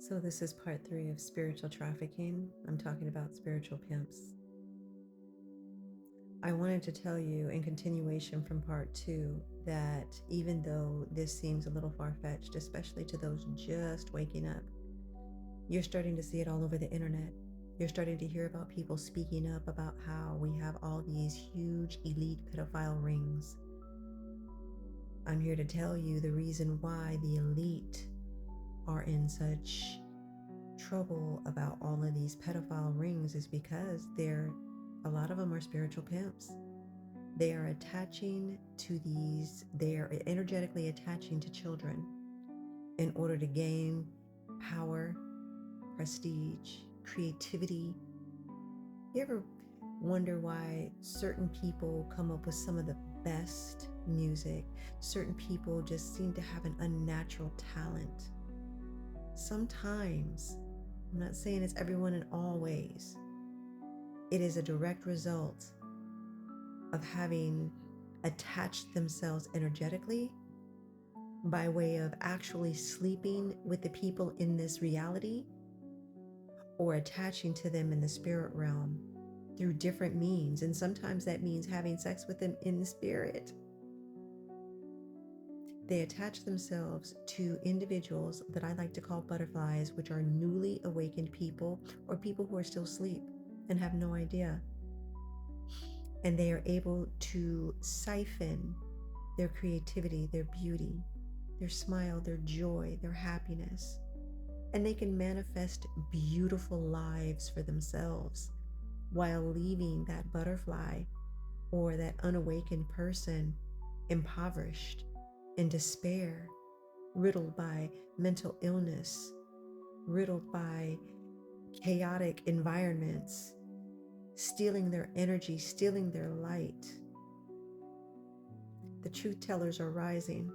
So, this is part three of spiritual trafficking. I'm talking about spiritual pimps. I wanted to tell you, in continuation from part two, that even though this seems a little far fetched, especially to those just waking up, you're starting to see it all over the internet. You're starting to hear about people speaking up about how we have all these huge elite pedophile rings. I'm here to tell you the reason why the elite are in such trouble about all of these pedophile rings is because a lot of them are spiritual pimps. They are energetically attaching to children in order to gain power, prestige, creativity. You ever wonder why certain people come up with some of the best music? Certain people just seem to have an unnatural talent. Sometimes, I'm not saying it's everyone in all ways, it is a direct result of having attached themselves energetically by way of actually sleeping with the people in this reality or attaching to them in the spirit realm through different means. And sometimes that means having sex with them in the spirit. They attach themselves to individuals that I like to call butterflies, which are newly awakened people or people who are still asleep and have no idea. And they are able to siphon their creativity, their beauty, their smile, their joy, their happiness. And they can manifest beautiful lives for themselves while leaving that butterfly or that unawakened person impoverished, in despair, riddled by mental illness, riddled by chaotic environments, stealing their energy, stealing their light. The truth tellers are rising.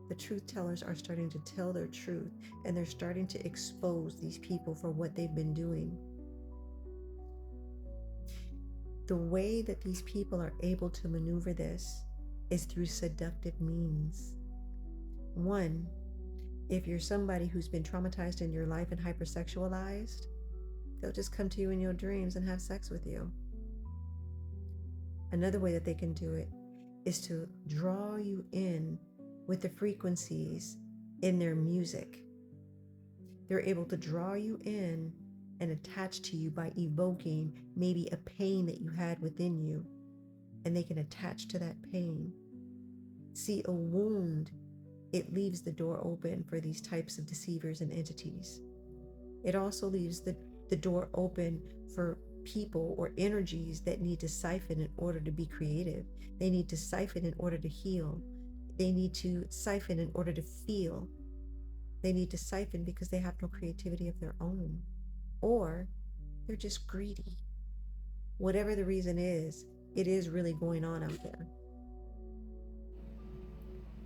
The truth tellers are starting to tell their truth, and they're starting to expose these people for what they've been doing. The way that these people are able to maneuver this is through seductive means. One, if you're somebody who's been traumatized in your life and hypersexualized, they'll just come to you in your dreams and have sex with you. Another way that they can do it is to draw you in with the frequencies in their music. They're able to draw you in and attach to you by evoking maybe a pain that you had within you, and they can attach to that pain. See, a wound, it leaves the door open for these types of deceivers and entities. It also leaves the door open for people or energies that need to siphon in order to be creative. They need to siphon in order to heal. They need to siphon in order to feel. They need to siphon because they have no creativity of their own, or they're just greedy. Whatever the reason is, it is really going on out there.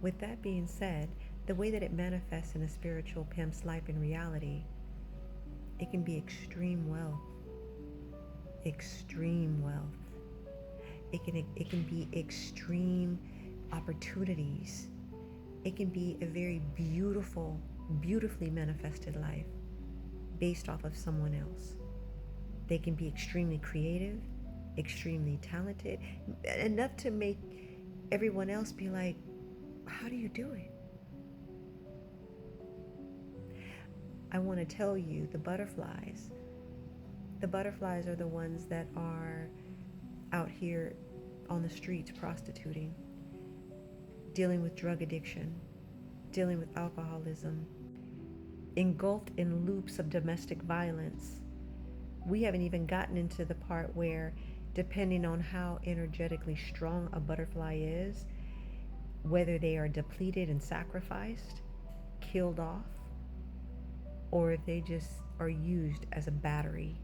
With that being said, the way that it manifests in a spiritual pimp's life in reality, it can be extreme wealth. Extreme wealth. It can be extreme opportunities. It can be a very beautifully manifested life based off of someone else. They can be extremely creative, extremely talented, enough to make everyone else be like, how do you do it? I want to tell you, the butterflies are the ones that are out here on the streets prostituting, dealing with drug addiction, dealing with alcoholism, engulfed in loops of domestic violence. We haven't even gotten into the part where, depending on how energetically strong a butterfly is, whether they are depleted and sacrificed, killed off, or if they just are used as a battery.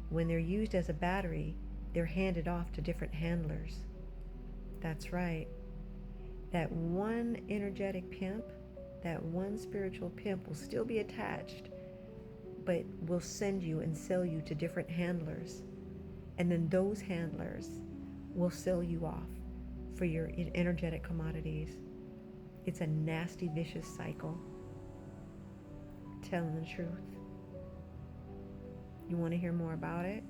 When they're used as a battery, they're handed off to different handlers. That's right. That one energetic pimp, that one spiritual pimp will still be attached, but will send you and sell you to different handlers. And then those handlers will sell you off for your energetic commodities. It's a nasty, vicious cycle. telling the truth. You want to hear more about it?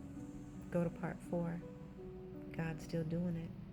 Go to part 4. God's still doing it.